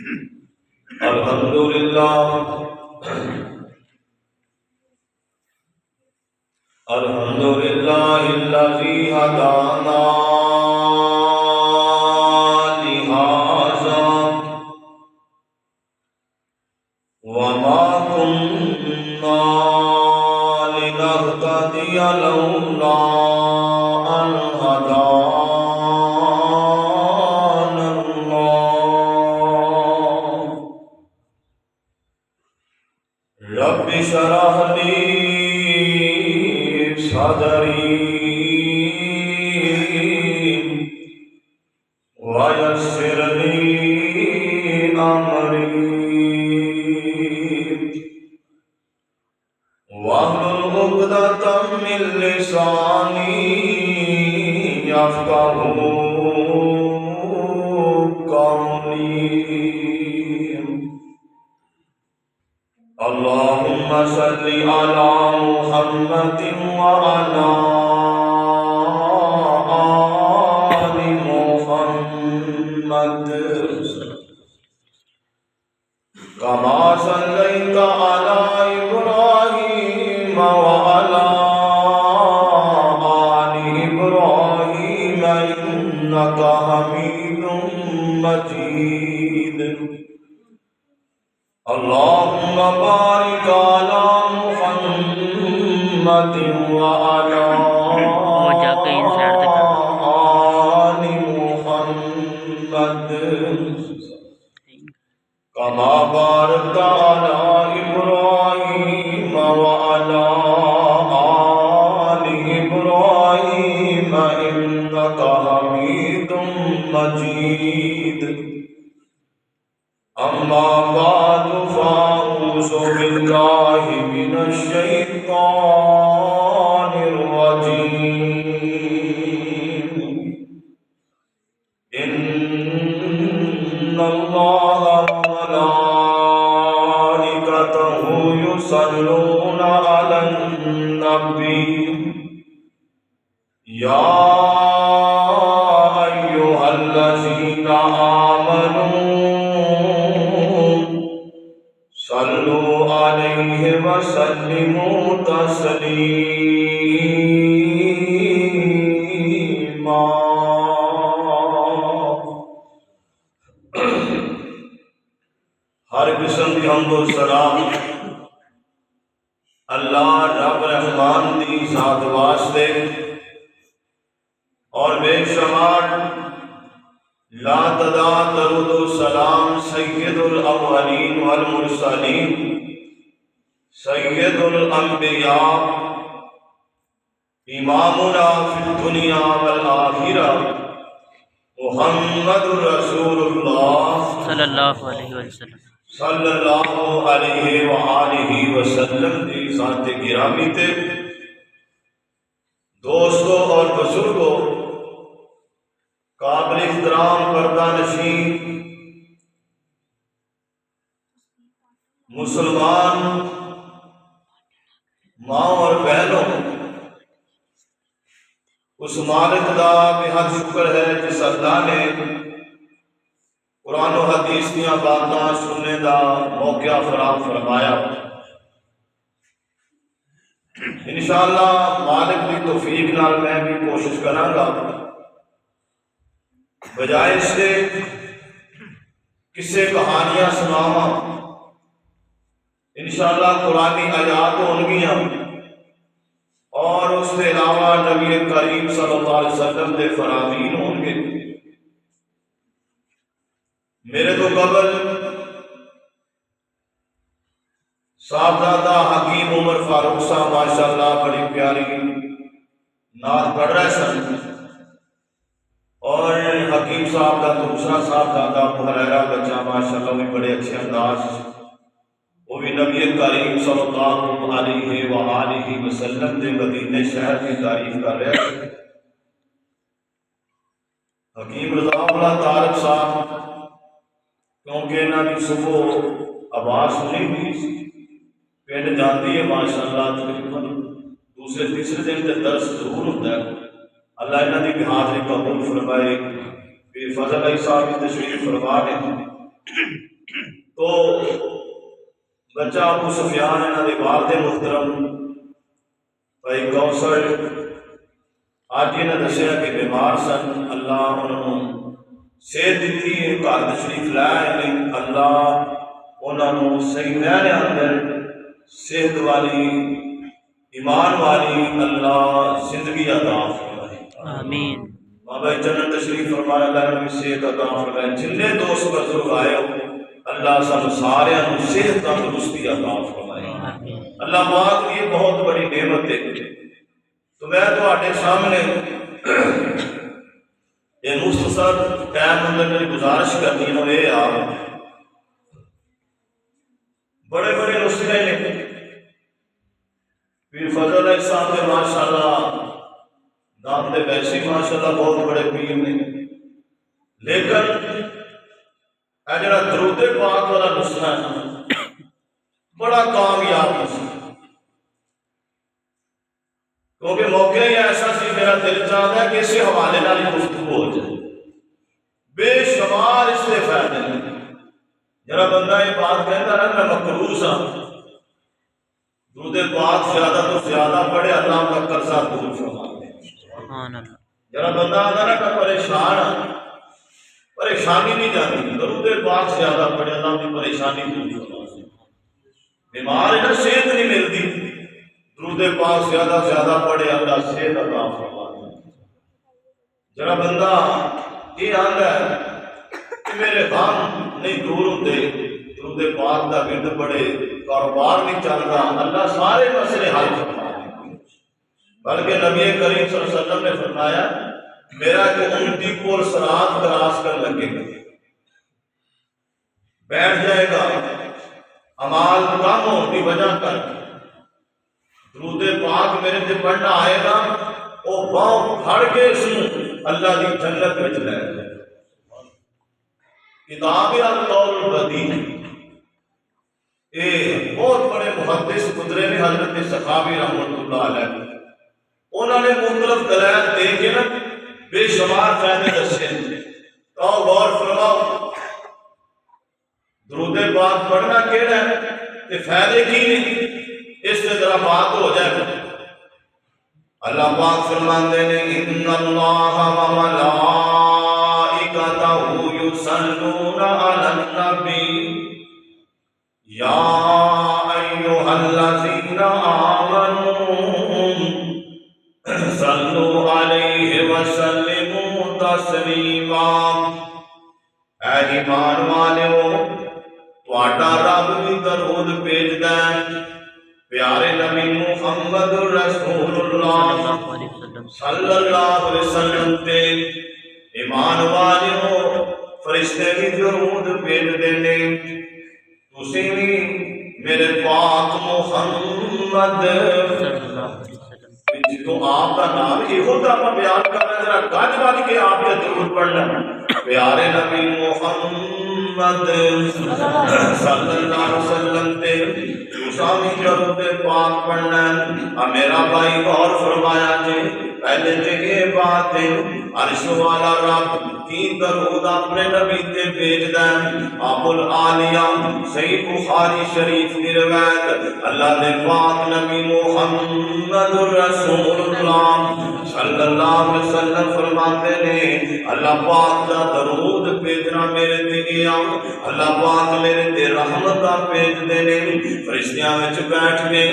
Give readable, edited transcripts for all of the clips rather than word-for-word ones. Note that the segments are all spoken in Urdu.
الحمد لله الحمد لله الذي هدانا لهذا وما كنا لنهتدي لولا أن هدانا الله رب اشرح لي صدري ويسر لي أمري واحلل عقدة من لساني يفقهوا قولي اللهم صل على محمد وعلى آل محمد كما صليت على إبراهيم وعلى آل إبراهيم إنك حميد مجيد اللهم بارك على محمد وعلى آل محمد كما باركت على إبراهيم وعلى آل إبراهيم إنك حميد مجيد أما بعد فأعوذ بالله من الشيطان الرجيم إن الله وملائكته يصلون على النبي يا أيها الذين آمنوا صلوا عليه وسلموا تسليما ہر قسم کی حمد و سلام اللہ رب رحمان دی ذات واسطے اور بے شمار لا تعداد درود و سلام سید الاولین والمرسلین سید الانبیاء امامنا فی الدنیا والآخرہ محمد رسول اللہ صلی اللہ علیہ وسلم صلی اللہ علیہ وآلہ وسلم دی ذات گرامی تے دوستوں اور بزرگوں قابل احترام پردہ نشین مسلمان ماں اور بہنوں، اس مالک دا بہت شکر ہے جس اللہ نے قرآن و حدیث دیا باتاں سننے دا موقع فراہم فرمایا۔ انشاءاللہ مالک کی توفیق نال میں بھی کوشش کراں گا بجائے اس سے قصے کہانیاں سناواں انشاءاللہ قرآنی آیات ہونگیاں اور اس کے علاوہ نبی کریم صلی اللہ علیہ وسلم دے فرامین ہوں گے۔ میرے تو قبل صاحبزادہ حکیم عمر فاروق صاحب ماشاءاللہ بڑی پیاری نعت پڑھ رہے سن، اور حکیم صاحب کا دوسرا صاحبزادہ ابو ہریرہ بچہ ماشاءاللہ بھی بڑے اچھے انداز، وہ بھی نبی کریم صلی اللہ علیہ وآلہ وسلم دے مدینے شہر کی تعریف کر رہے ہیں۔ حکیم رضا اللہ طارق صاحب کیونکہ انہوں نے صبح آواز سنی ہوئی پنڈ جاتی ہے ماشاءاللہ تقریباً دوسرے تیسرے دن تے درس ضرور ہوتا ہے۔ اللہ انہوں نے بھی حاضری قبول فرمائے۔ پھر فضل علی صاحب کی تشریف فرما نے تو بچہ ابو سفیان انہاں دے والد محترم بھائی کوثر آج انہاں دسیا کہ بیمار سن، اللہ انہوں صحت دیتی ہے، گھر تشریف لائے، اللہ انہوں صحیح معنی اندر صحت والی ایمان والی اللہ زندگی عطا فرمائے، آمین۔ بابا جنت تشریف فرمائے، اللہ نے صحت عطا فرمائے، جنہیں دوست بزرگ آئے ہو اللہ سب سارے صحت تندرستی عطا فرمائے، اللہ پاک کی بہت بڑی نعمت ہے۔ تو میں تواڈے سامنے یہ مختصر ٹائم اندر میری گزارش کرنی ہے، آپ بڑے بڑے نسخے نے پیر فضل علیہ السلام کے ماشاءاللہ نام دے ویسے ماشاءاللہ بہت بڑے پیر نے، لیکن اے جڑا درود پاک والا نسخہ ہے بڑا کامیاب نسخہ، کیونکہ موقع ہی ایسا سی میرا دل چاہتا ہے کہ اسی حوالے نال گفتگو ہو جائے، بے شمار اس سے فائدے ہیں۔ جڑا بندہ یہ بات کہتا ہے میں مقروض ہاں، درود پاک زیادہ تو زیادہ پڑھے اللہ کا قرضہ دور فرما دے۔ جڑا بندہ آتا نا کہ پریشان ہاں، پریشانی نہیں جاتی، درود پاک زیادہ پڑھے اللہ کی پریشانی دور فرما دے۔ بیمار ہے نا، صحت نہیں ملتی، درود پاک زیادہ زیادہ پڑھے اللہ صحت عطا فرما دے۔ جڑا بندہ یہ آندا ہے کہ میرے غم نہیں دور ہوتے، درود پاک دا ورد پڑھے، کاروبار نہیں چلتا، اللہ سارے مسئلے حل فرما دے۔ بلکہ نبی کریم صلی اللہ علیہ وسلم نے فرمایا میرا کہ امتی کو صراط کراس کر لگے گا، بیٹھ جائے گا، اعمال کم ہونے کی وجہ کر درود پاک میرے سے پڑھنا آئے گا، وہ باؤں پھڑ کے اس اللہ کی جنت میں لے جائے۔ کتاب القول البدیع، یہ بہت بڑے محدث گزرے نے حضرت سخاوی رحمۃ اللہ علیہ، انہوں نے مختلف دلائل دے کے نا بے شمار فائدے دسے، تو غور فرماؤ درود پاک پڑھنا کیڑا ہے تے فائدے کی نے، اس سے ذرا بات ہو جائے۔ اللہ پاک فرماندے نے ان اللہ و ملائکتہ یصلون علی النبی یا ایھا الذین آمنوا صلو علیہ وسلموا تسلیما۔ اے ایمان والو، تہاڈا رب بھی درود بھیجدا ہے پیارے نبی محمد رسول اللہ صلی اللہ علیہ وسلم تے، ایمان والو فرشتے بھی درود بھیجدے نے، تسی بھی میرے پاک محمد تو آپ کا نام یہ تو آپ بیان کرنا، ذرا گج بج کے آپ یہ درود پڑھنا، پیارے نبی محمد صلی اللہ علیہ وسلم تے سامی درود پاک پڑھنا۔ میرا بھائی غور فرمایا جی، پہلے تے یہ بات ہے عرش والا رب کی درود اپنے نبی تے بھیجدا ہے۔ ابو العالیہ صحیح بخاری شریف کی روایت، اللہ دے پاک نبی محمد رسول اللہ صلی اللہ علیہ وسلم فرماتے نے اللہ پاک دا درود بھیجنا میرے تے گیا، اللہ پاک میرے تے رحمت بھیج دے نے، فرشتیاں وچ بیٹھ کے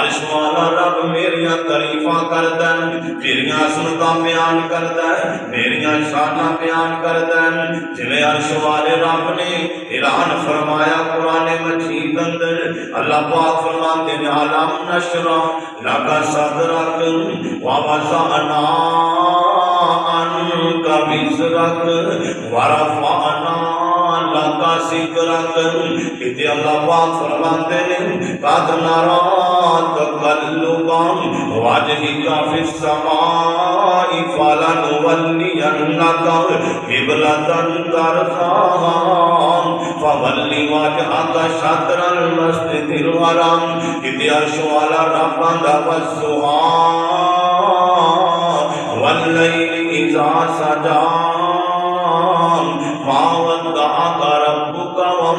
عرش والا رب میریاں تعریفاں کردا ہے، میریاں عظمتاں بیان کردا ہے، میریاں شاناں بیان کردا ہے، جویں عرش والے رب نے اعلان فرمایا قرآن مجید اندر، اللہ پاک فرماتے ہیں علم نشرح لک صدرک ووضعنا عنک وزرک ورفعنا لک ذکرک۔ کہ اللہ پاک فرماتے ہیں قد نری تقلب وجہک فی السماء فلنولینک قبلۃ ترضاھا فول وجہک شطر المسجد الحرام۔ کہ عرش والا رب آندا والضحیٰ واللیل اذا سجی ما ودعک ربک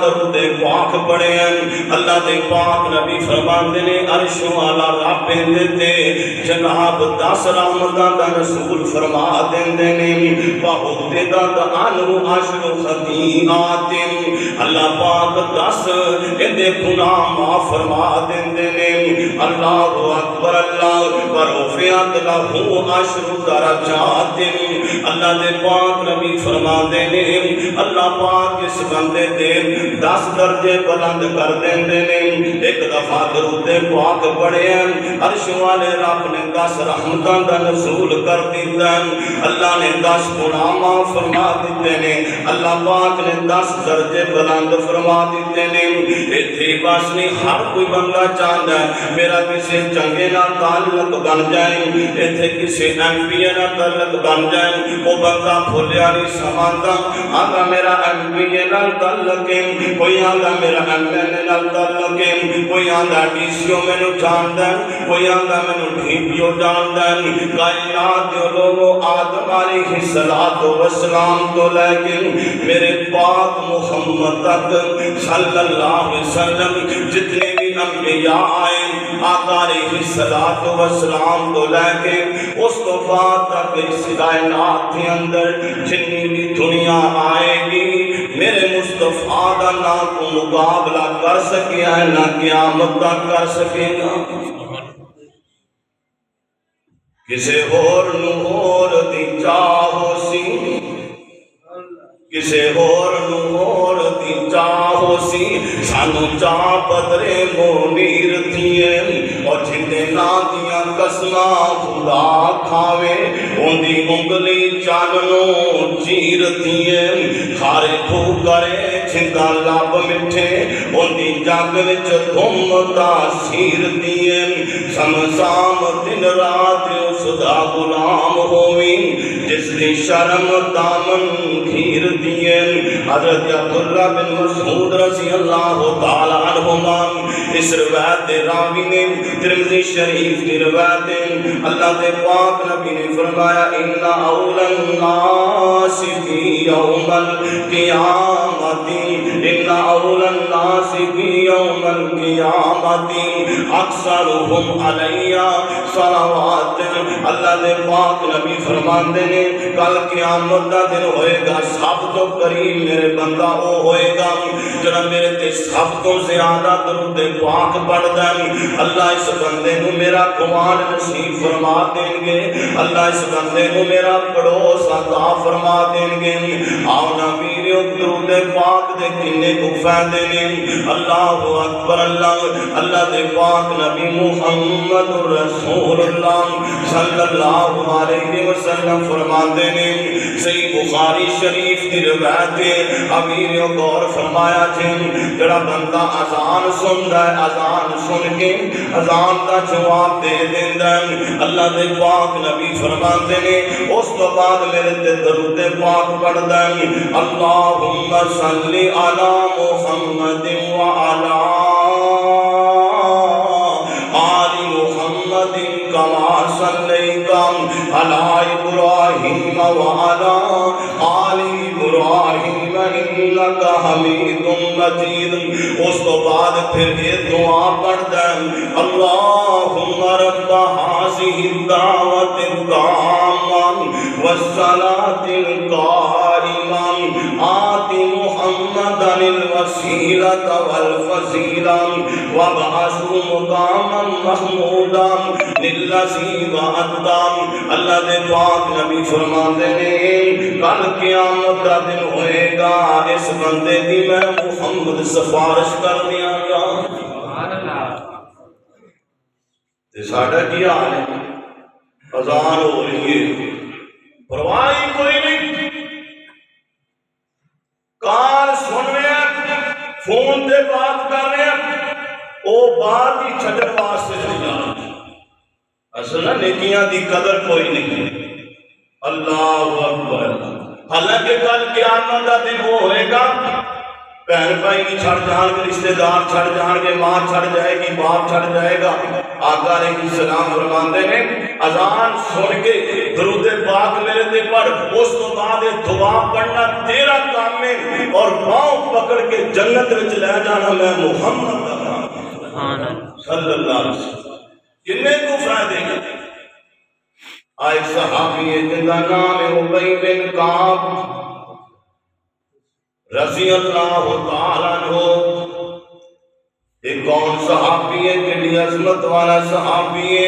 درود پاک پڑھے ہیں اللہ دے پاک نبی فرماندے نے عرش والا رب دے جناب 10 رحمتاں دا رسول فرما دیندے نے بہت دا انو عشر خطیئات اللہ پاک 10 دے گناہ معاف فرما دیندے نے اللہ اکبر اللہ ورفعت لہو عشر درجات اللہ دے پاک نبی فرما دینے اللہ پاک اس بندے دے 10 درجے بلند کر دیندے نے ایک دفعہ درود پاک پڑھے ہیں عرش والے رب نے 10 رحمتاں دا نزول کر دیتا ہے اللہ نے 10 گناہ معاف فرما دیتے نے اللہ پاک نے 10 درجے بلند فرما دیتے نے ایتھے بس نہیں ہر کوئی بندہ چاہتا ہے میرا کسی چنگے نہ تعلق بن جائے ایتھے کسی ایم پی اے نہ تعلق بن جائے وہ بندہ بھولیا نہیں سمانتا آگا میرا ایم پی اے نہ تعلق ہے کوئی آگا میرا ایم این اے نہ تعلق ہے کوئی آگا ڈی سی او میں نو جانتا ہے کوئی آگا میں نو ڈی پی او جانتا ہے کائنات جو لوگوں آدم علیہ السلام تو لے کے میرے پاک محمد تک صلی اللہ علیہ وسلم جتنے بھی انبیاء آئے آقا علیہ السلام تو لے کے اس تو بعد تک اس کائنات کے اندر جتنی بھی دنیا آئے گی میرے مصطفیٰ کا نہ کو مقابلہ کر سکے ہے نہ قیامت تک کر سکے گا کسے اور نو اور دی چاہو سی کسے اور نو اور دی چاہو سی سانو چاہ پدرے مونیر تھیے اور جھتے نا دیا قسمہ خدا کھاوے ان دی انگلی چاننوں چیر تھیے کھارے تھو کرے چھتا لاب مٹھے ان دی جاگ وچ دھم تاثیر دیے سمسام دن رات اس دا غلام ہوئی جس دی شرم دامن گھیر دیے حضرت عبداللہ بن مسعود رضی اللہ تعالیٰ عنہما اس روایت راوی نے ترمذی شریف کی روایت اللہ دے پاک نبی نے فرمایا ان اول الناس فی یوم القیامت ان اول الناس فی یوم القیامت اکثرهم علی صلوات اللہ دے پاک نبی فرماندے نے کل قیامت دا دن ہوئے گا سب تو قریب میرے بندہ وہ ہوئے گا جنہاں میرے تے سب تو زیادہ درود پاک پڑھ دیں اللہ اس بندے نو میرا قوان نصیب فرما دیں گے اللہ اس بندے نو میرا پڑوس عطا فرما دیں گے آؤ نبیریو درود پاک دے کنے کو فائدے نے اللہ اکبر اللہ دے پاک نبی محمد رسول اللہ صلی اللہ علیہ وسلم فرما دے نے صحیح بخاری شریف کی روایت امیر غور فرمایا جن جڑا بندہ اذان سندا ہے اذان سن کے اذان دا جواب دے دیندا ہے اللہ دے پاک نبی فرماندے نے اس تو بعد میرے تے درود پاک پڑھدا ہے اللہم صلی علی محمد و علی آل محمد کما صلیت علی ابراہیم و علی آل ابراہیم انکا حمید مجید اس تو بعد پھر یہ دعا پڑھ دیں اللہم رب حاضی الدعوت التامہ والصلاة القائمہ آت محمد الوسیلۃ والفضیلہ وابعثہ مقاما محمودا للذی وعدہ اللہ دے پاک نبی فرماندے نے کل قیامت کا دن ہوئے گا اس بندے دی میں محمد سفارش کر دیا گا تے ساڈا کیا حال ہے اذان ہو رہی ہے پرواہ کوئی نہیں کال سن رہے ہیں فون تے بات کر رہے ہیں او بات ہی چھڈن واسطے نہیں جانا اصل نیکیاں دی قدر کوئی نہیں اللہ اکبر حالانکہ کل قیامت کا دن وہ ہوئے گا بہن بھائی بھی چھڑ جان گے رشتہ دار چھڑ جان گے ماں چھڑ جائے گی باپ چھڑ جائے گا آقا علیہ السلام فرماندے نے اذان سن کے درود پاک میرے تے پڑھ، اس تو بعد دعا پڑھنا تیرا کام ہے، اور پاؤں پکڑ کے جنت وچ لے جانا میں محمد دا نام صلی اللہ علیہ وسلم۔ کنے کو فائدے گا؟ آئے صحابی ہے جن کا نام ہے ابی بن کعب رضی اللہ تعالیٰ عنہ۔ ایک کون صحابی ہے جنہی عظمت والا صحابی ہے،